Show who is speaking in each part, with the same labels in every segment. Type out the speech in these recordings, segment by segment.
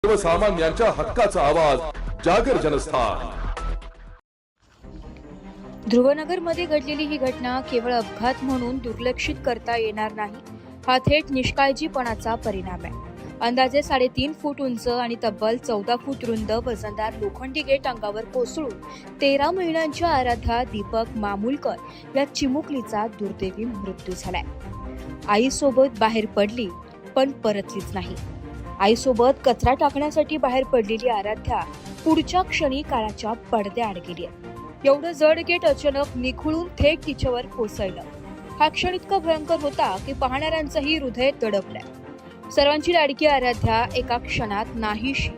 Speaker 1: सर्वसामान्यांच्या हक्काचा आवाज जागर जनस्थान।
Speaker 2: ध्रुवनगरमध्ये घडलेली ही घटना केवळ अपघात म्हणून दुर्लक्षित करता येणार नाही। हा थेट निष्काळजीपणाचा परिणाम आहे। अंदाजे 3.5 फूट उंच आणि तब्बल 14 फूट रुंद वजनदार लोखंडी गेट अंगावर कोसळून 13 महिन्यांच्या आराध्या दीपक मामुलकर या चिमुकलीचा दुर्दैवी मृत्यू झालाय। आईसोबत बाहेर पडली पण परतलीच नाही। आईसोबत कचरा टाकण्यासाठी बाहेर पडलेली आराध्या पुढच्या क्षणी काळाच्या पडद्याआड गेली आहे। एवढं जड गेट अचानक निखळून थेट तिच्यावर कोसळलं। हा क्षण इतका भयंकर होता की पाहणाऱ्यांचंही हृदय दडपलंय। सर्वांची लाडकी आराध्या एका क्षणात नाहीशी।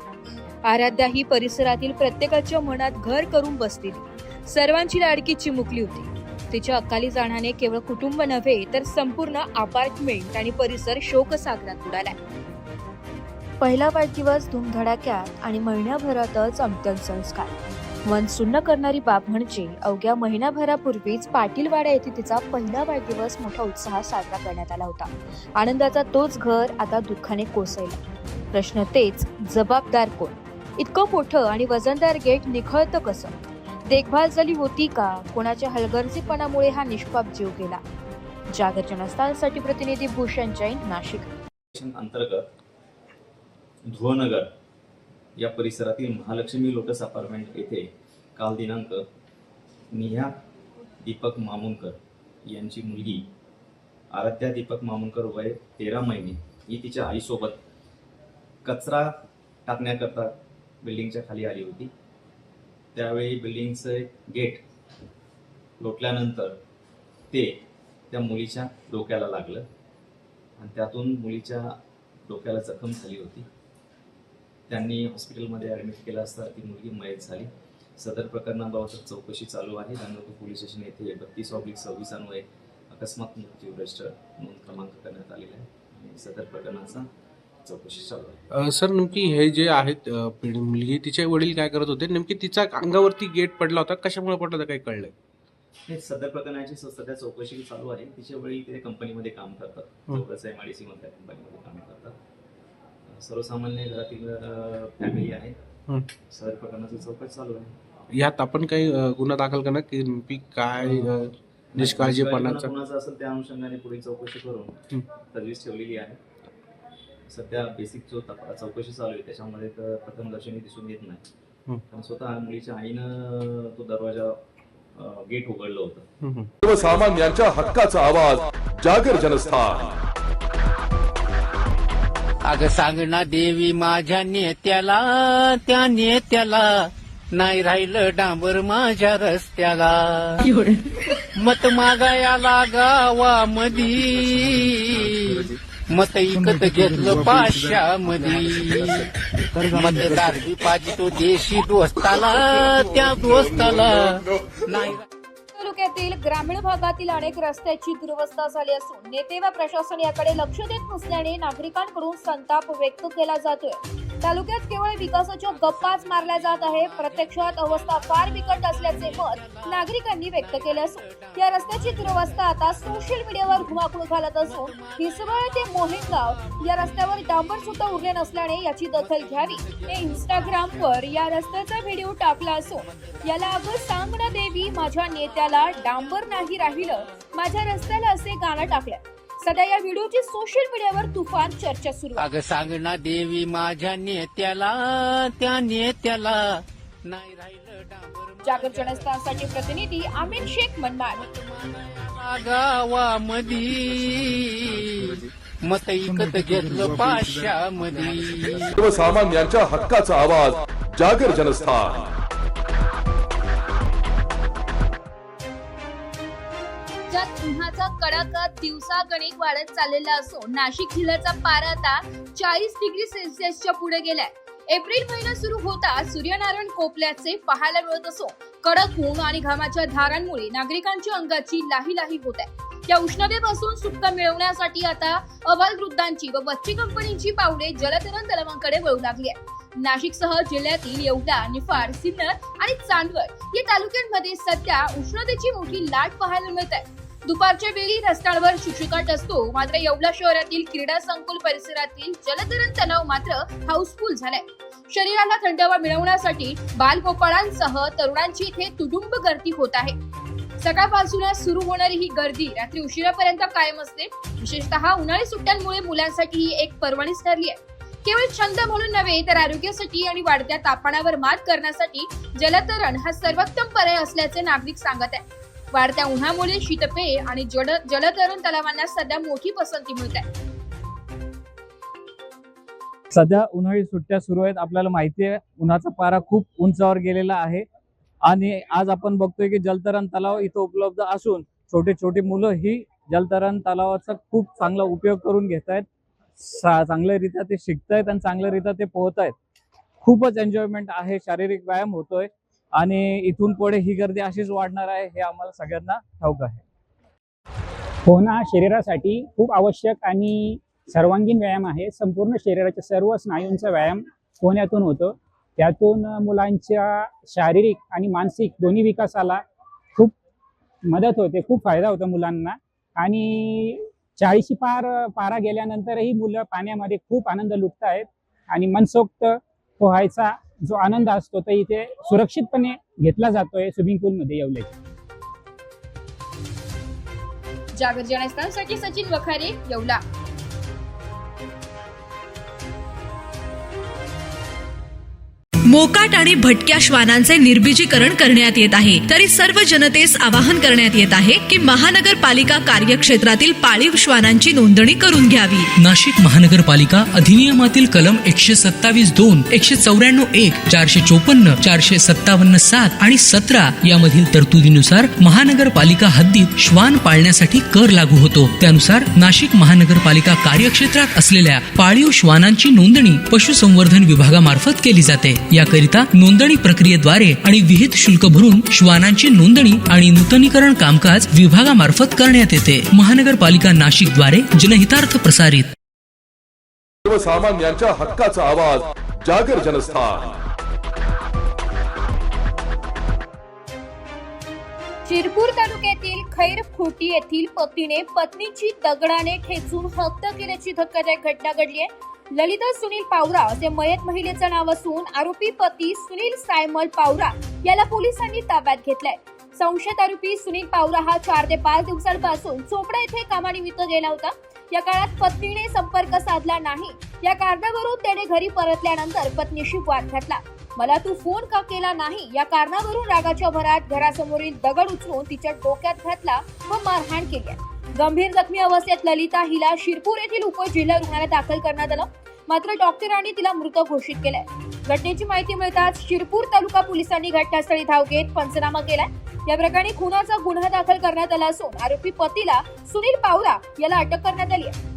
Speaker 2: आराध्या ही परिसरातील प्रत्येकाच्या मनात घर करून बसलेली सर्वांची लाडकी चिमुकली होती। तिच्या अकाली जाण्याने केवळ कुटुंब नव्हे तर संपूर्ण अपार्टमेंट आणि परिसर शोकसागरात बुडालाय। पहिला वाढदिवस धूमधडाक्यात आणि महिन्याभरातच अंत्यसंस्कार। मन सुन्न करणारी बाब म्हणजे अवघ्या महिनाभरापूर्वीच पाटीलवाडा येथे तिचा पहिला वाढदिवस मोठ्या उत्साहात साजरा करण्यात आला होता। आनंदाचा तोच घर आता दुःखाने कोसळला। प्रश्न तेच, जबाबदार कोण? इतकं मोठं आणि वजनदार गेट निखळतं कसं? देखभाल झाली होती का? कोणाच्या हलगर्जीपणामुळे हा निष्पाप जीव गेला? जागर जनस्थानसाठी प्रतिनिधी भूषण जैन, नाशिक।
Speaker 3: अंतर्गत ध्रुवनगर या परिसरातील महालक्ष्मी लोटस अपार्टमेंट येथे काल दिनांक निहा दीपक मामुलकर यांची मुलगी आराध्या दीपक मामुलकर वय 13 महिने ही तिच्या आईसोबत कचरा टाकण्याकरता बिल्डिंगच्या खाली आली होती। त्यावेळी बिल्डिंगचं गेट लोटल्यानंतर ते त्या मुलीच्या डोक्याला लागलं आणि त्यातून मुलीच्या डोक्याला जखम झाली होती। त्यांनी हॉस्पिटलमध्ये ॲडमिट केलं असता ती मुलगी मयत झाली। सदर प्रकरणाबाबत चौकशी चालू आहे। गंगापूर पोलीस स्टेशन येथे 32/26 अन्वये अकस्मात मृत्यू रजिस्टर नोंद क्रमांक करण्यात आलेला आहे आणि सदर प्रकरणाचा चौकशी चालू आहे।
Speaker 4: सर, नेमकी हे जे आहेत मुलगी, तिचे वडील काय करत होते? नेमकी तिच्या अंगावरती गेट पडला होता, कशामुळे पडला होता काही कळलंय?
Speaker 3: हे सदर प्रकरणाची सध्या चौकशी चालू आहे। तिचे वडील ते कंपनीमध्ये काम करतात, चौकस MIDC मधल्या कंपनीमध्ये काम करतात। सर्वसामान्य घरातील फॅमिली आहे। सदर प्रकरणाची चौकशी चालू आहे।
Speaker 4: यात आपण काही गुन्हा दाखल करणार की नेमकी काय निष्काळजीपणाचा
Speaker 3: कोणाचा असेल त्या अनुषंगाने पुढील चौकशी करून तजवीज ठेवलेली आहे। सध्या बेसिक जो चौकशी चालू आहे त्याच्यामध्ये तर प्रथमदर्शनी दिसून येत नाही, पण स्वतः मुलीच्या आईनं तो दरवाजा गेट उघडलं होतं।
Speaker 1: सर्वसामान्यांच्या हक्काचा आवाज जागर जनस्थान।
Speaker 5: अग सांग ना देवी माझ्या नेत्याला, त्या नेत्याला नाही राहिलं डांबर माझ्या रस्त्याला। मत मागायला गावामधी, मत इकत घेतलं पाचशामधी। मतदार बी पाहिजे तो देशी दोस्ताला, त्या दोस्ताला नाही।
Speaker 2: तालुक्यातील ग्रामीण भागातील अनेक रस्त्याची दुरवस्था झाली असून नेते व प्रशासन याकडे लक्ष देत नसल्याने नागरिकांकडून संताप व्यक्त केला जातोय। तालुक्यात केवळ विकासाच्या गप्पाच मारल्या जात आहे, प्रत्यक्षात अवस्था फार बिकट असल्याचे मत नागरिकांनी व्यक्त केले असून या रस्त्याची दुरवस्था आता सोशल मीडियावर धुमाकूळ घालत असून हिसवळ ते मोहिमगाव या रस्त्यावर डांबर सुद्धा उरले नसल्याने याची दखल घ्यावी हे इंस्टाग्रामवर या रस्त्याचा व्हिडिओ टाकला असून याला अगं सांग ना देवी माझ्या नेत्याला डांबर नाही राहिलं माझ्या रस्त्याला असे गाणं टाकलं। सध्या या व्हिडिओची सोशल मीडियावर तुफान चर्चा सुरू आहे।
Speaker 5: अगं सांग ना देवी माझ्या नेत्याला, त्या नेत्याला नाही राहिलं डांबर।
Speaker 2: जागर जनस्थानसाठी प्रतिनिधी आमिर शेख, मनमाड।
Speaker 5: गावामधी मत इकत घेतलं पाचशामधी।
Speaker 1: सर्वसामान्यांच्या हक्काचा आवाज जागर जनस्थान।
Speaker 2: राज्यात उन्हाचा कडाका दिवसागणिक वाढत चाललेला असून नाशिक जिल्ह्याचा पारा आता 40 डिग्री सेल्सिअसच्या पुढे गेलाय। एप्रिल महिना सुरू होता सूर्यनारायण कोपल्याचे पाहायला मिळत असून कडक ऊन आणि घामाच्या धारांमुळे नागरिकांच्या अंगाची लाही लाही होत आहे। या उष्णतेपासून सुटका मिळवण्यासाठी आता अबालवृद्धांची व बच्ची कंपनीची पावले जलतरण तलावांकडे वळू लागली आहे। नाशिकसह जिल्ह्यातील येवला, निफाड, सिन्नर आणि चांदवड या तालुक्यांमध्ये सध्या उष्णतेची मोठी लाट पाहायला मिळत आहे। दुपारच्या वेळी रस्त्यांवर शुकशुकाट असतो, मात्र येवला शहरातील क्रीडा संकुल परिसरातील जलतरण तलाव मात्र हाऊसफुल झालाय. शरीराला थंडावा मिळवण्यासाठी बालगोपाळांसह तरुणांची इथे तुडुंब गर्दी होत आहे. सकाळपासूनच सुरू होणारी ही गर्दी रात्री उशिरापर्यंत कायम असते. विशेषतः उन्हाळी सुट्ट्यांमुळे मुलांसाठी ही एक पर्वणीच ठरली आहे. केवळ छंद म्हणून नव्हे तर आरोग्यासाठी आणि वाढत्या तापमानावर मात करण्यासाठी जलतरण हा सर्वोत्तम पर्याय असल्याचे नागरिक सांगत आहेत. वाढत्या उन्हामुळे शीतपेय आणि जलतरण तलावांना सध्या मोठी पसंती मिळत आहे.
Speaker 6: सध्या उन्हाळी सुट्ट्या सुरू आहेत. आपल्याला माहिती आहे उन्हाचा पारा खूप उंचावर गेलेला आहे आणि आज आपण बघतोय की जलतरण तलाव इथं उपलब्ध असून छोटे छोटे मुलं ही जलतरण तलावाचा खूप चांगला उपयोग करून घेत आहेत. चांगल्यारीत्या ते शिकतायत आणि चांगल्यारीत्या ते पोहतायत. खूपच एन्जॉयमेंट आहे, शारीरिक व्यायाम होतोय आणि इथून पुढे ही गर्दी अशीच वाढणार आहे हे आम्हाला सगळ्यांना ठाऊक आहे.
Speaker 7: पोहणं हा शरीरासाठी खूप आवश्यक आणि सर्वांगीण व्यायाम आहे. संपूर्ण शरीराच्या सर्व स्नायूंचा व्यायाम पोहण्यातून होतो. त्यातून मुलांच्या शारीरिक आणि मानसिक दोन्ही विकासाला खूप मदत होते, खूप फायदा होतो मुलांना. आणि 40 पारा गेल्यानंतरही मुलं पाण्यामध्ये खूप आनंद लुटत आहेत आणि मनसोक्त पोहायचा जो आनंद असतो तो इथे सुरक्षितपणे घेतला जातोय स्विमिंग पूलमध्ये येवल्याच्या.
Speaker 2: जागर जनस्थानसाठी सचिन वखारे, येवला.
Speaker 8: मोकाट आणि भटक्या श्वानांचे निर्बीजीकरण करण्यात येत आहे. तरी सर्व जनतेस आवाहन करण्यात येत आहे की महानगरपालिका कार्यक्षेत्रातील पाळीव श्वानांची नोंदणी करून घ्यावी.
Speaker 9: नाशिक महानगरपालिका अधिनियमातील कलम 127(2), 194(1), 454, 457(7) आणि 17 यामधील तरतुदीनुसार महानगरपालिका हद्दीत श्वान पाळण्यासाठी कर लागू होतो. त्यानुसार नाशिक महानगरपालिका कार्यक्षेत्रात असलेल्या पाळीव श्वानांची नोंदणी पशुसंवर्धन विभागामार्फत केली जाते. याकरिता नोंदणी प्रक्रियेद्वारे आणि विहित शुल्क भरून श्वानांची नोंदणी आणि नूतनीकरण कामकाज विभागामार्फत करण्यात येते. महानगरपालिका नाशिक द्वारे जनहितार्थ प्रसारित.
Speaker 1: सर्वसामान्यांच्या हक्काचा आवाज, जागर जनस्थान.
Speaker 2: शिरपूर तालुक्यातील खैरखोटी येथील पतीने पत्नीची दगडाने ठेचून हत्या केल्याची धक्कादायक घटना घडली आहे. ललिता सुनील पावरा असे मयत महिलेचं नाव असून आरोपी पती सुनील सायमल पावरा याला पोलिसांनी ताब्यात घेतलाय. संशयित आरोपी सुनील पावरा हा 4 ते 5 दिवसांपासून चोपडा येथे कामानिमित्त गेला होता. या काळात पत्नीने संपर्क साधला नाही. या कारणावरून त्याने घरी परतल्यानंतर पत्नीशी वाद घातला. मला तू फोन का केला नाही या कारणावरून रागाच्या भरात घरासमोरील दगड उचलून तिच्या डोक्यात घातला व मारहाण केली. गंभीर जखमी अवस्थेत ललिता हिला शिरपूर येथील उपजिल्हा रुग्णालयात दाखल करण्यात आलं. मात्र डॉक्टरांनी तिला मृत घोषित केलंय. घटनेची माहिती मिळताच शिरपूर तालुका पोलिसांनी घटनास्थळी धाव घेत पंचनामा केलाय. या प्रकरणी खुनाचा गुन्हा दाखल करण्यात आला असून आरोपी पतीला सुनील पावरा याला अटक करण्यात आली आहे.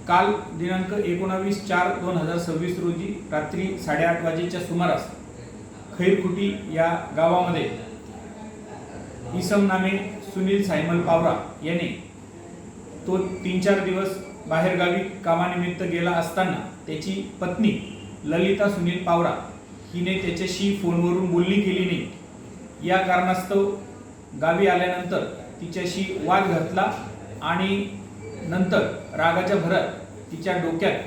Speaker 10: काल दिनांक 19/4/2026 रोजी रात्री 8:30 वाजेच्या सुमारास खैरखुटी या गावामध्ये इसम नामे सुनील सायमल पावरा याने तो 3-4 दिवस बाहेरगावी कामानिमित्त गेला असताना त्याची पत्नी ललिता सुनील पावरा हिने त्याच्याशी फोनवरून बोलणी केली नाही. या कारणास्तव गावी आल्यानंतर तिच्याशी वाद घातला आणि नंतर रागाच्या भरात तिच्या डोक्यात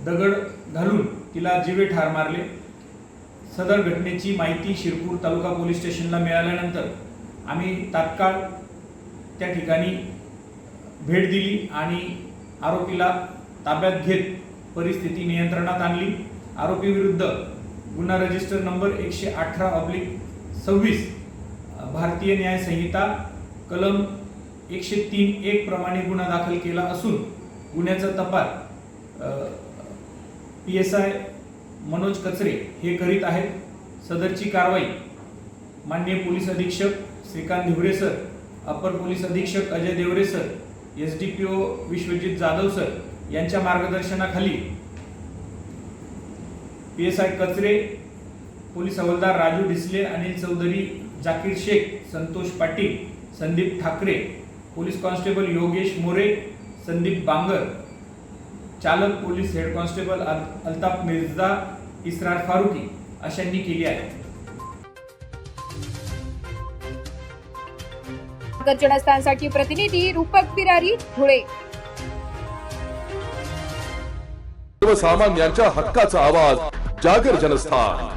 Speaker 10: दगड घालून तिला जीवे ठार मारले. सदर घटनेची माहिती शिरपूर तालुका पोलीस स्टेशनला मिळाल्यानंतर आम्ही तात्काळ त्या ठिकाणी भेट दिली आणि आरोपीला ताब्यात घेत परिस्थिती नियंत्रणात आणली. आरोपी विरुद्ध गुन्हा रजिस्टर नंबर 118/26 भारतीय न्याय संहिता कलम 103(1) प्रमाणे गुन्हा दाखल केला असून गुन्ह्याचा तपास PSI मनोज कचरे हे करीत आहेत. सदरची कारवाई माननीय पोलीस अधीक्षक श्रीकांत धिवरे सर, अपर पोलीस अधीक्षक Ajay Deore sir, SDPO Vishwajit Jadhav sir यांच्या मार्गदर्शनाखाली PSI कचरे, पोलीस हवालदार राजू डिसले, अनिल चौधरी, जाकीर शेख, संतोष पाटील, संदीप ठाकरे, पोलीस कॉन्स्टेबल योगेश मोरे, संदीप बांगर, चालक police head constable Altaf Mirza, Israr Farooqui अशांनी केली आहे.
Speaker 2: जनस्थानसाठी प्रतिनिधी रूपक बिरारी, धुळे.
Speaker 1: सर्वसामान्यांच्या हक्काचा आवाज जागर जनस्थान.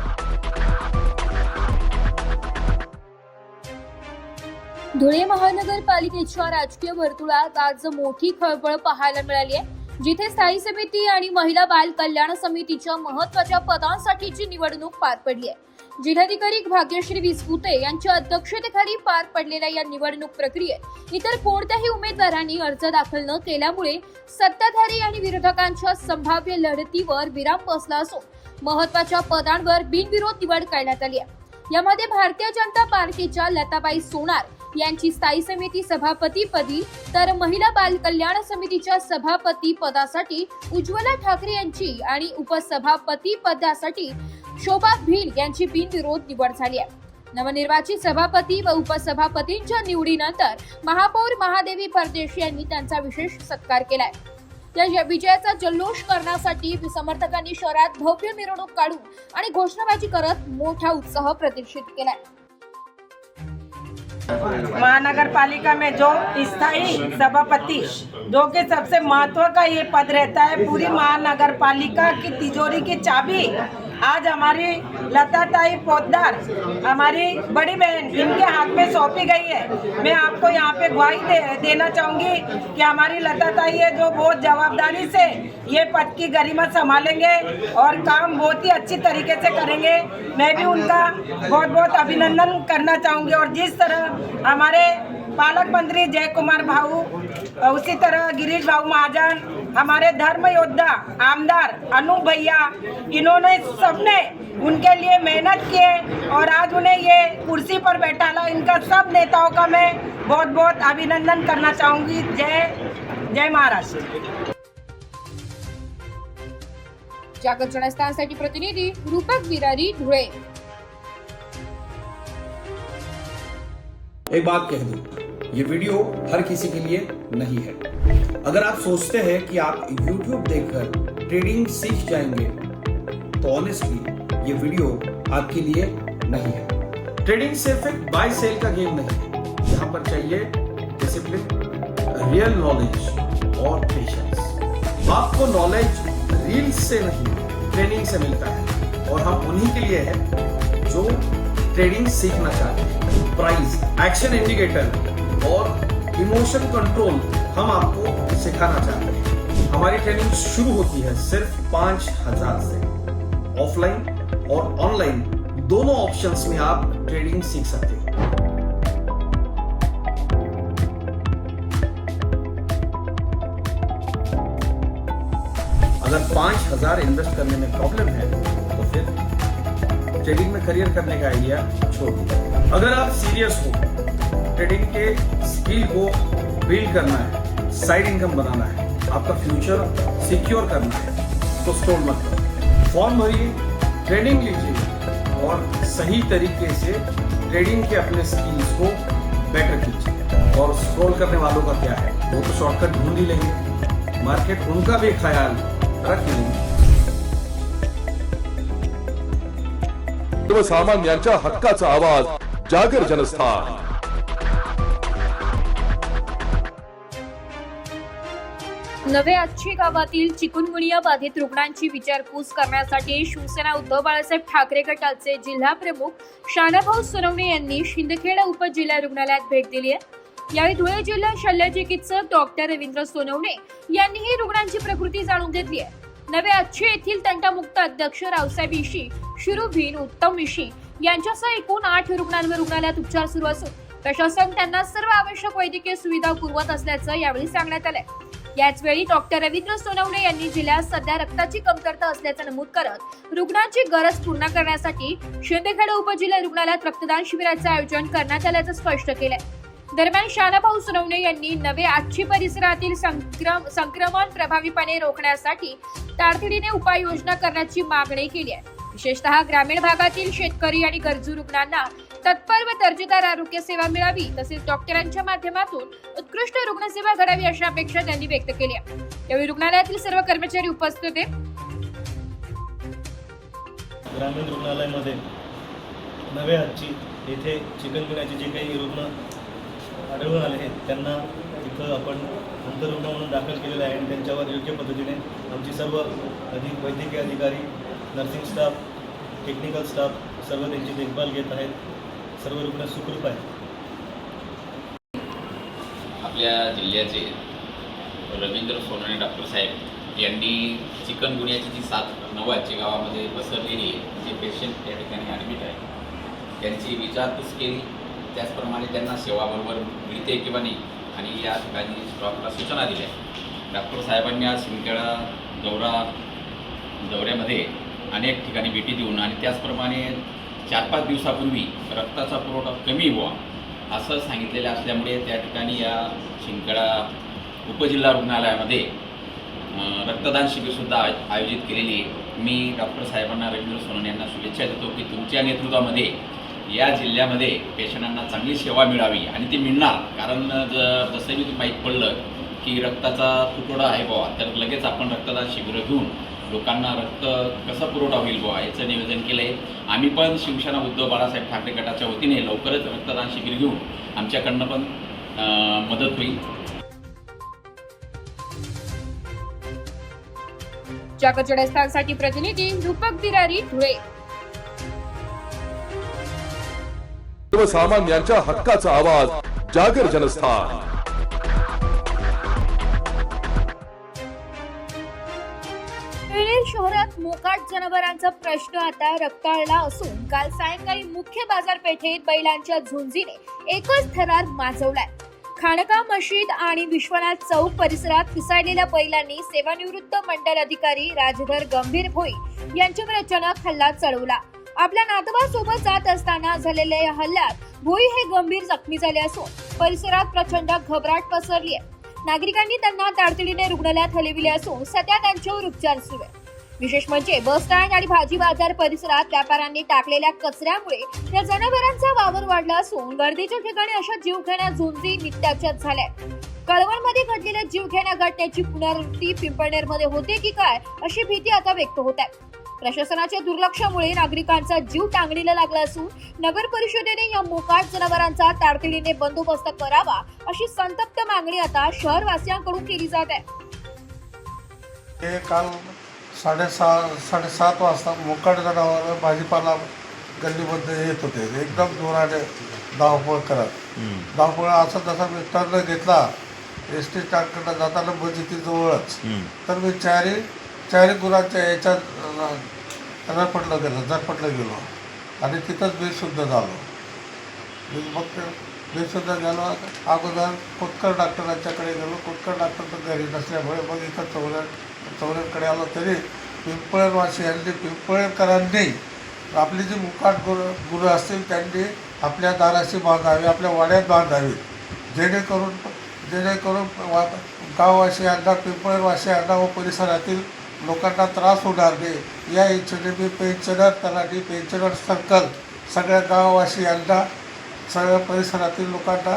Speaker 2: धुळे महानगरपालिकेच्या राजकीय वर्तुळात आज मोठी खळबळ पाहायला मिळाली आहे, जिथे स्थायी समिती आणि महिला बाल कल्याण समितीच्या महत्त्वाच्या पदांसाठीची निवडणूक पार पडली आहे. जिल्हाधिकारी भाग्यश्री विसपुते यांच्या अध्यक्षतेखाली पार पडलेल्या या निवडणूक प्रक्रियेत इतर कोणत्याही उमेदवारांनी अर्ज दाखल न केल्यामुळे सत्ताधारी आणि विरोधकांच्या संभाव्य लढतीवर विराम बसला असून महत्त्वाच्या पदांवर बिनविरोध निवड करण्यात आली आहे. यामध्ये भारतीय जनता पार्टीच्या लताबाई सोनार यांची स्थायी समिती सभापतीपदी, तर महिला बाल कल्याण समितीच्या सभापती पदासाठी उज्ज्वला ठाकरे यांची आणि उपसभापती पदासाठी शोभा भीड यांची बिनविरोध निवड झाली आहे. नवनिर्वाचित सभापती व उपसभापतींच्या निवडीनंतर महापौर महादेवी परदेशी यांनी त्यांचा विशेष सत्कार केलाय. या विजयाचा जल्लोष करण्यासाठी समर्थकांनी शहरात भव्य मिरवणूक काढून आणि घोषणाबाजी करत मोठा उत्साह प्रदर्शित केलाय.
Speaker 11: महानगर पालिका में जो स्थायी सभापति जो कि सबसे महत्व का ये पद रहता है, पूरी महानगर पालिका की तिजोरी की चाबी आज हमारी लताताई पोद्दार, हमारी बड़ी बहन, इनके हाथ में सौंपी गई है. मैं आपको यहाँ पे ग्वाही देना चाहूँगी कि हमारी लताताई है जो बहुत जवाबदारी से ये पद की गरिमा संभालेंगे और काम बहुत ही अच्छी तरीके से करेंगे. मैं भी उनका बहुत बहुत अभिनंदन करना चाहूँगी. और जिस तरह हमारे पालक मंत्री जय कुमार भाऊ, उसी तरह गिरीश भाऊ महाजन, हमारे धर्म योद्धा आमदार अनु भैया, इन्होंने सबने उनके लिए मेहनत किए और आज उन्हें ये कुर्सी पर बैठाला. इनका सब नेताओं का मैं बहुत बहुत अभिनंदन करना चाहूँगी. जय महाराष्ट्र.
Speaker 2: जागर जनस्थानसाठी प्रतिनिधी रूपक बिरारी, धुळे.
Speaker 12: एक बात कह दूं, ये वीडियो हर किसी के लिए नहीं है. अगर आप सोचते हैं कि आप YouTube देखकर ट्रेडिंग सीख जाएंगे, तो ऑनेस्टली ये वीडियो आपके लिए नहीं है. ट्रेडिंग सिर्फ एक बाय सेल का गेम नहीं है. यहाँ पर चाहिए डिसिप्लिन, रियल नॉलेज और पेशेंस. आपको नॉलेज रील्स से नहीं, ट्रेनिंग से मिलता है और हम उन्हीं के लिए हैं जो ट्रेडिंग सीखना चाहते हैं. प्राइस, एक्शन इंडिकेटर और इमोशन कंट्रोल हम आपको सिखाना चाहते हैं. हमारी ट्रेनिंग शुरू होती है सिर्फ 5,000 से. ऑफलाइन और ऑनलाइन दोनों ऑप्शंस में आप ट्रेडिंग सीख सकते हैं. अगर 5,000 इन्वेस्ट करने में प्रॉब्लम है तो फिर ट्रेडिंग में करियर करने का आइडिया छोड़ दीजिए. अगर आप सीरियस हो, ट्रेडिंग के स्किल को बिल्ड करना है, साइड इनकम बनाना है, आपका फ्यूचर सिक्योर करना है, तो स्टॉल मत करो. फॉर्म भरिए, ट्रेनिंग लीजिए और सही तरीके से ट्रेडिंग के अपने स्किल्स को बेटर कीजिए. और स्क्रॉल करने वालों का क्या है, वो तो शॉर्टकट ढूंढ ही लेंगे. मार्केट उनका भी ख्याल रख लेंगे.
Speaker 1: सर्वसामान्यांच्या हक्काचा आवाज जागर जनस्थान.
Speaker 2: नवे आच्छी गावातील चिकुनगुनिया बाधित रुग्णांची विचारपूस करण्यासाठी शिवसेना उद्धव बाळासाहेब ठाकरे गटाचे जिल्हा प्रमुख शानाभाऊ सोनवणे यांनी शिंदखेडा उपजिल्हा रुग्णालयात भेट दिली आहे. यावेळी धुळे जिल्हा शल्य चिकित्सक डॉक्टर रवींद्र सोनवणे यांनीही रुग्णांची प्रकृती जाणून घेतली आहे. नवे आच्छे येथील तंटामुक्त अध्यक्ष रावसाहेब इशी, शिरू भीन, उत्तम इशी यांच्यासह एकूण 8 रुग्णांवर रुग्णालयात उपचार सुरू असून प्रशासन त्यांना सर्व आवश्यक वैद्यकीय सुविधा पुरवत असल्याचं यावेळी सांगण्यात आलंय. याचवेळी डॉक्टर रवींद्र सोनवणे यांनी जिल्ह्यात सध्या रक्ताची कमतरता असल्याचं नमूद करत रुग्णांची गरज पूर्ण करण्यासाठी शिंदखेडा उपजिल्हा रुग्णालयात रक्तदान शिबिराचं आयोजन करण्यात आल्याचं स्पष्ट केलंय. दरम्यान शानाभाऊ सोनवणे यांनी नवे आच्छी परिसरातील संक्रमण प्रभावीपणे रोखण्यासाठी तातडीने उपाययोजना करण्याची मागणी केली आहे. विशेषतः ग्रामीण भागातील शेतकरी आणि गरजू रुग्णांना तत्पर व दर्जेदार आरोग्य सेवा मिळावी, तसेच डॉक्टरांच्या माध्यमातून उत्कृष्ट रुग्णसेवा घडावी अशी अपेक्षा त्यांनी व्यक्त केली आहे. यावेळी रुग्णालयातील सर्व कर्मचारी उपस्थित होते.
Speaker 13: ग्रामीण रुग्णालयामध्ये नवे आच्छी येथे चिकनगुन्ह्याचे जे काही रुग्ण
Speaker 3: आढळून आले आहेत त्यांना तिथं आपण अंतरुग्ण म्हणून दाखल केलेलं आहे आणि त्यांच्यावर योग्य पद्धतीने आमची सर्व वैद्यकीय अधिकारी, नर्सिंग स्टाफ, टेक्निकल स्टाफ सर्व त्यांची देखभाल घेत आहेत. सर्व रुग्ण सुखरूप आहेत.
Speaker 13: आपल्या जिल्ह्याचे रवींद्र सोनवणे डॉक्टर साहेब यांनी चिकनगुन्याची जी साथ नवाची गावामध्ये पसरलेली आहे, जे पेशंट त्या ठिकाणी ॲडमिट आहे त्यांची विचारपूस केली. त्याचप्रमाणे त्यांना सेवा बरोबर मिळते किंवा नाही आणि या ठिकाणी स्टॉकला सूचना दिल्या. डॉक्टर साहेबांनी आज शिंदखेडा दौऱ्यामध्ये अनेक ठिकाणी भेटी देऊन आणि त्याचप्रमाणे 4-5 दिवसापूर्वी रक्ताचा पुरवठा कमी व्हावा असं सांगितलेलं असल्यामुळे त्या ठिकाणी या शिंदखेडा उपजिल्हा रुग्णालयामध्ये रक्तदान शिबिरसुद्धा आयोजित केलेली आहे. मी डॉक्टर साहेबांना, रवींद्र सोनवणे यांना शुभेच्छा देतो की तुमच्या नेतृत्वामध्ये या जिल्ह्यामध्ये पेशंटांना चांगली सेवा मिळावी आणि ती मिळणार. कारण जसं मी माहीत पडलं की रक्ताचा तुटवडा आहे बुवा, तर लगेच आपण रक्तदान शिबिरं घेऊन लोकांना रक्त कसा पुरवठा होईल बुवा याचं नियोजन केलं आहे. आम्ही पण शिवसेना उद्धव बाळासाहेब ठाकरे गटाच्या वतीने लवकरच रक्तदान शिबिर घेऊन आमच्याकडनं पण मदत होईल.
Speaker 2: जागर जनस्थानसाठी प्रतिनिधी रूपक बिरारी, धुळे.
Speaker 1: सर्वसामान्यांच्या हक्काचा आवाज, जागर जनस्थान.
Speaker 2: शहरात मोकाट जनावरांचा प्रश्न आता रक्ताळला असून काल सायंकाळी मुख्य बाजारपेठेत बैलांच्या झुंजीने एकच थरार माजवलाय. खाणका मशीद आणि विश्वनाथ चौक परिसरात पिसाळलेल्या बैलांनी सेवानिवृत्त मंडल अधिकारी राजधर गंभीर भोई यांच्यावर अचानक हल्ला चढवला. आपल्या नातवासोबत जात असताना झालेल्या या हल्ल्यात भोई हे गंभीर जखमी झाले असून परिसरात प्रचंड घबराट पसरली आहे. नागरिकांनी त्यांना तातडीने रुग्णालयात हलविले असून सध्या त्यांच्यावर उपचार सुरू आहे. विशेष म्हणजे बस स्टँड आणि भाजी बाजार परिसरात व्यापाऱ्यांनी टाकलेल्या कचऱ्यामुळे या जनावरांचा वावर वाढला असून गर्दीच्या ठिकाणी अशा जीवघेण्या झुंजी नित्याच्याच झाल्या. कळवणमध्ये घडलेल्या जीवघेण्या घटनेची पुनरावृत्ती पिंपळनेरमध्ये होते की काय अशी भीती आता व्यक्त होत आहे. प्रशासनाच्या दुर्लक्षामुळे नागरिकांचा जीव टांगणीला लागला असून नगर परिषदेने या मोकाट जनावरांचा तातडीने बंदोबस्त करावा अशी संतप्त मागणी आता शहरवासियांकडून केली जात आहे.
Speaker 14: काल 6:30 वाजता मोकाट जनावर भाजीपाला गल्लीमध्ये येत होते. एकदम जोराने धावपळ करत असं जसा मी टर्न घेतला एस टी स्टँडकडनं जाताना बजीती जवळच, तर मी चारी गुरांच्या याच्यात झरपटलं गेलो आणि तिथंच बेशुद्ध झालो. मग बेशुद्ध झालो. अगोदर कोतकर डॉक्टरांच्याकडे गेलो. कोतकर डॉक्टर घरी नसल्यामुळे मग इथं चौऱ्यांकडे आलो. तरी पिंपळवासियांनी, पिंपळकरांनी आपली जी मुकाट गुरं असतील त्यांनी आपल्या दाराशी बांधावी, आपल्या वाड्यात बांधावी, जेणेकरून गाववासियांना, पिंपळवासियांना व परिसरातील लोकांना त्रास होणार नाही या इच्छेने मी पेन्शनर तलाठी, पेन्शनर सर्कल सगळ्या गाववासियांना, सगळ्या परिसरातील लोकांना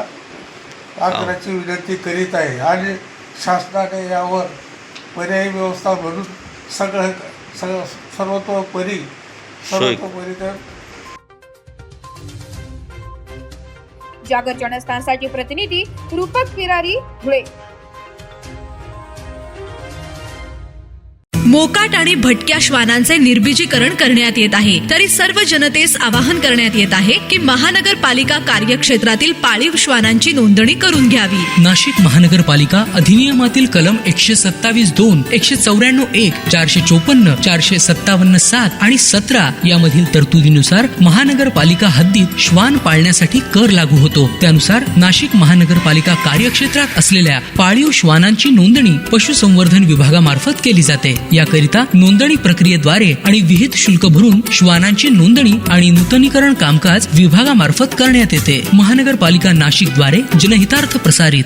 Speaker 14: आग्रहाची विनंती करीत आहे आणि शासनाने यावर पर्यायी व्यवस्था म्हणून सर्वतोपरी
Speaker 2: जागर जनस्थानसाठी प्रतिनिधी रूपक बिरारी, धुळे.
Speaker 8: मोकाट आणि भटक्या श्वानांचे निर्बीजीकरण करण्यात येत आहे. तरी सर्व जनतेस आवाहन करण्यात येत आहे की महानगरपालिका कार्यक्षेत्रातील पाळीव श्वानांची नोंदणी करून घ्यावी.
Speaker 9: नाशिक महानगरपालिका अधिनियमातील कलम 127(2), 194(1), 454, 457(7) आणि 17 यामधील तरतुदीनुसार महानगरपालिका हद्दीत श्वान पाळण्यासाठी कर लागू होतो. त्यानुसार नाशिक महानगरपालिका कार्यक्षेत्रात असलेल्या पाळीव श्वानांची नोंदणी पशुसंवर्धन विभागामार्फत केली जाते. याकरिता नोंदणी प्रक्रियेद्वारे आणि विहित शुल्क भरून श्वानांची नोंदणी आणि नूतनीकरण कामकाज विभागामार्फत करण्यात येते. महानगरपालिका नाशिक द्वारे जनहितार्थ प्रसारित.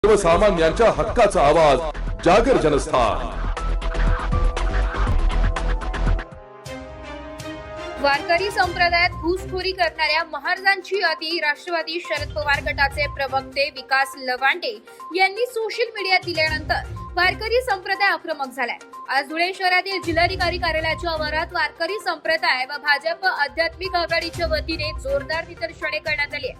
Speaker 1: सर्वसामान्यांच्या हक्काचा आवाज, जागर जनस्थान.
Speaker 2: वारकरी संप्रदायात घुसखोरी करणाऱ्या महाराजांची यादी राष्ट्रवादी शरद पवार गटाचे प्रवक्ते विकास लवांडे यांनी सोशल मीडियात दिल्यानंतर वारकरी संप्रदाय आक्रमक झालाय. आज धुळे शहरातील जिल्हाधिकारी कार्यालयाच्या आवारात वारकरी संप्रदाय व भाजप आध्यात्मिक आघाडीच्या वतीने जोरदार निदर्शने करण्यात आली.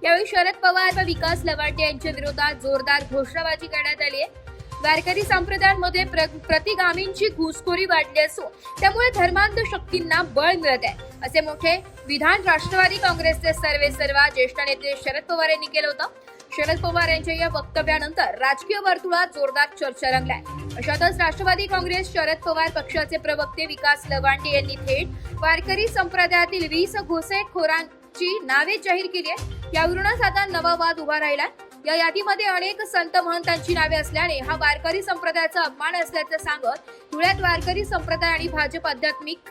Speaker 2: यावेळी शरद पवार व विकास लवाटे यांच्या विरोधात जोरदार घोषणाबाजी करण्यात आली आहे. वारकरी संप्रदायांमध्ये प्रतिगामींची घुसखोरी वाढली असून त्यामुळे धर्मांध शक्तींना बळ मिळत आहे, असे मोठे विधान राष्ट्रवादी काँग्रेसचे सर्वेसर्वा ज्येष्ठ नेते शरद पवार यांनी केलं होतं. शरद पवार यांच्या या वक्तव्यानंतर राजकीय वर्तुळात जोरदार चर्चा रंगलाय. अशातच राष्ट्रवादी काँग्रेस शरद पवार पक्षाचे प्रवक्ते विकास लवांडे यांनी थेट वारकरी संप्रदायातील 20 घुसखोरांची नावे जाहीर केली आहे. यावरूनच आता नवा वाद उभा राहिला. या यादीमध्ये अनेक संत महंतांची नावे असल्याने हा वारकरी संप्रदायाचा अपमान असल्याचं सांगत धुळ्यात वारकरी संप्रदाय आणि भाजप आध्यात्मिक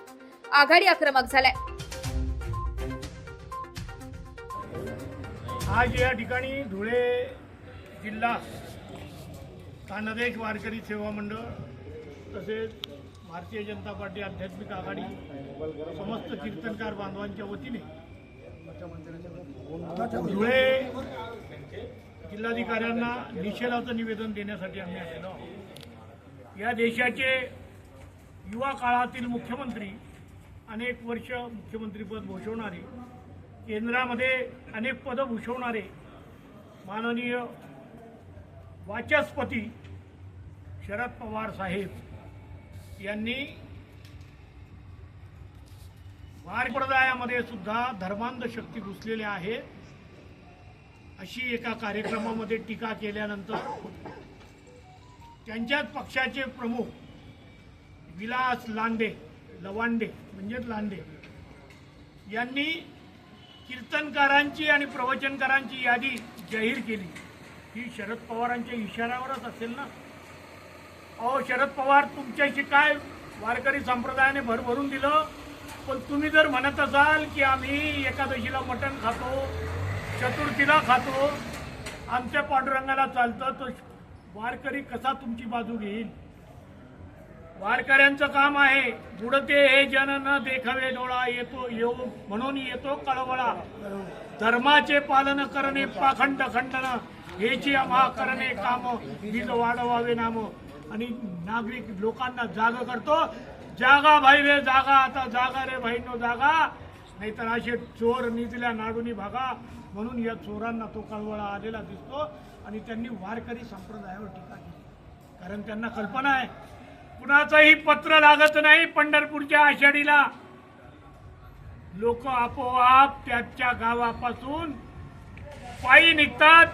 Speaker 2: आघाडी आक्रमक झालाय.
Speaker 10: आज या ठिकाणी धुळे जिल्हा कानदेश वारकरी सेवा मंडळ तसेच भारतीय जनता पार्टी आध्यात्मिक आघाडी समस्त कीर्तनकार बांधवांच्या वतीने धुळे जिल्हाधिकाऱ्यांना निषेधाचं निवेदन देण्यासाठी आम्ही आलेलो आहोत. या देशाचे युवा काळातील मुख्यमंत्री, अनेक वर्ष मुख्यमंत्रीपद भूषवणारे, केंद्रामध्ये अनेक पदं भूषवणारे माननीय वाचस्पती शरद पवार साहेब यांनी वारकरी संप्रदायामध्ये सुद्धा धर्मांध शक्ती घुसलेल्या आहेत अशी एका कार्यक्रमामध्ये टीका केल्यानंतर त्यांच्याच पक्षाचे प्रमुख विलास लवांडे म्हणजेच लांडे यांनी कीर्तनकारांची आणि प्रवचनकारांची यादी जाहीर केली. ही शरद पवारांच्या इशाऱ्यावरच असेल ना. अहो शरद पवार, तुमच्याशी काय वारकरी संप्रदायाने भरभरून दिलं, पण तुम्ही जर म्हणत असाल की आम्ही एकादशीला मटण खातो, चतुर्थीला खातो, आमच्या पांडुरंगाला चालतं, तर वारकरी कसा तुमची बाजू घेईल? वारकऱ्यांचं काम आहे बुडते हे जन न देखावे डोळा, येतो येऊ म्हणून येतो कळवळा, धर्माचे पालन करणे पाखंड खंडन, हेची आम्हा करणे काम, बीज वाढवावे नाम. आणि नागरिक लोकांना जाग करतो. जागा भाई रे जागा, आता जागा रे भाईनो जागा, नाहीतर असे चोर निजल्या नाडूनी भागा. म्हणून या चोरांना तो कळवळा आलेला दिसतो. आणि त्यांनी वारकरी संप्रदायावर टीका केली, कारण त्यांना कल्पना आहे कुणाचंही पत्र लागत नाही. पंढरपूरच्या आषाढीला लोक आपोआप त्याच्या गावापासून पायी निघतात.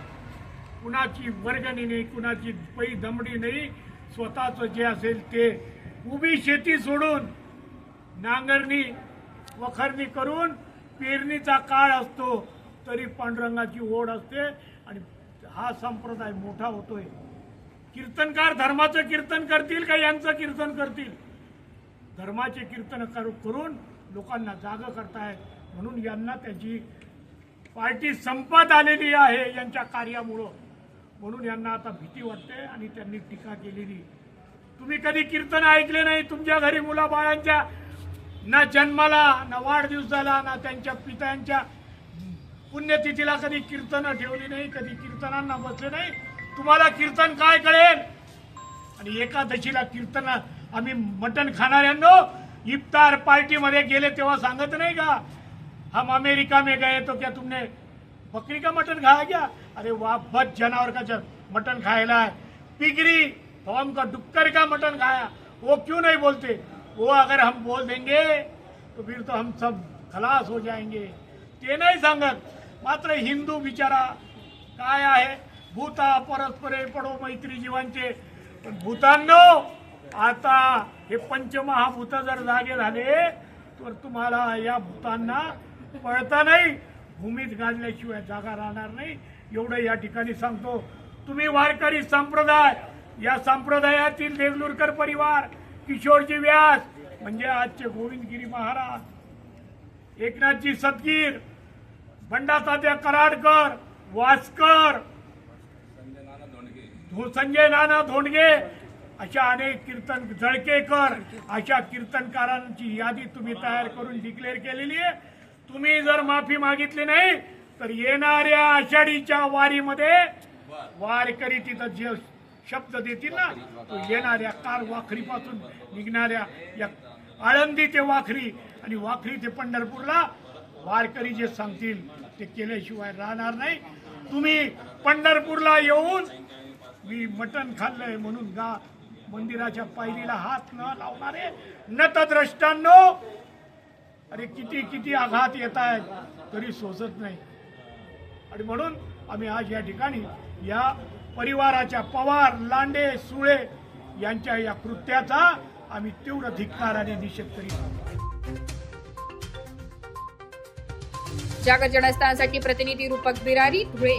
Speaker 10: कुणाची वर्गणी नाही, कुणाची पै दमडी नाही. स्वतःच जे असेल ते उभी शेती सोडून नांगरणी वखरणी करून पेरणीचा काळ असतो तरी पांडुरंगाची ओढ असते आणि हा संप्रदाय मोठा होतोय. कीर्तनकार धर्माचं कीर्तन करतील का यांचं कीर्तन करतील? धर्माचे कीर्तन करून लोकांना जाग करतायत. म्हणून यांना त्याची पार्टी संपत आलेली आहे यांच्या कार्यामुळं. म्हणून यांना आता भीती वाटते आणि त्यांनी टीका केलेली. तुम्ही कधी कीर्तन ऐकले नाही तुमच्या घरी मुलाबाळांच्या, ना जन्माला ना वाढदिवसाला ना त्यांच्या पित्यांच्या पुण्यतिथीला कधी कीर्तनं ठेवली नाही, कधी कीर्तनांना बसले नाही. तुम्हाला कीर्तन काय कळेल? आणि एकादशीला कीर्तन आम्ही मटण खाणाऱ्यांनो इफ्तार पार्टीमध्ये गेले तेव्हा सांगत नाही का, हम अमेरिका में गए तो क्या तुमने बकरी का मटन खाया क्या? अरे वाह, बद जानवर का मटन खाया है. पिगरी फॉर्म का डुक्कर का मटन खाया, वो क्यों नहीं बोलते? वो अगर हम बोल देंगे तो फिर तो हम सब खलास हो जाएंगे. ते नाही सांगत. मात्र हिंदू बिचारा काय आहे, भूता परस्परे पडो मैत्री जीवांचे. पण भूतांनो, आता हे पंचमहाभूत जर जागे झाले तर तुम्हाला या भूतांना पळता नाही, भूमीत गाडल्याशिवाय जागा राहणार नाही. एवढं या ठिकाणी सांगतो. तुम्ही वारकरी संप्रदाय, या संप्रदायातील देगलूरकर परिवार, किशोरजी व्यास म्हणजे आजचे गोविंदगिरी महाराज, एकनाथजी सतगीर, बंडातात्या कराडकर, वासकर, संजय नाना धोंडगे, अशा अनेक कीर्तन, जळकेकर, अशा कीर्तनकारांची यादी तुम्ही तयार करून डिक्लेअर केलेली आहे. तुम्ही जर माफी मागितली नाही तर येणाऱ्या आषाढीच्या वारीमध्ये वारकरी तिथं जे शब्द देतील ना, तो येणाऱ्या कार वाखरीपासून निघणाऱ्या या आळंदी ते वाखरी आणि वाखरी ते पंढरपूरला वारकरी जे सांगतील
Speaker 15: ते केल्याशिवाय राहणार नाही. तुम्ही पंढरपूरला येऊन मी मटण खाल्लंय म्हणून मंदिराच्या पायरीला हात न लावणारे नतद्रष्टांनो, अरे किती किती आघात येत आहेत तरी सोसत नाही. आणि म्हणून आम्ही आज या ठिकाणी या परिवाराच्या पवार, लांडे, सुळे यांच्या या कृत्याचा आम्ही तीव्र धिक्कार आणि निषेध करीत आहोत.
Speaker 2: जागर जनस्थानासाठी प्रतिनिधी रूपक बिरारी, धुळे.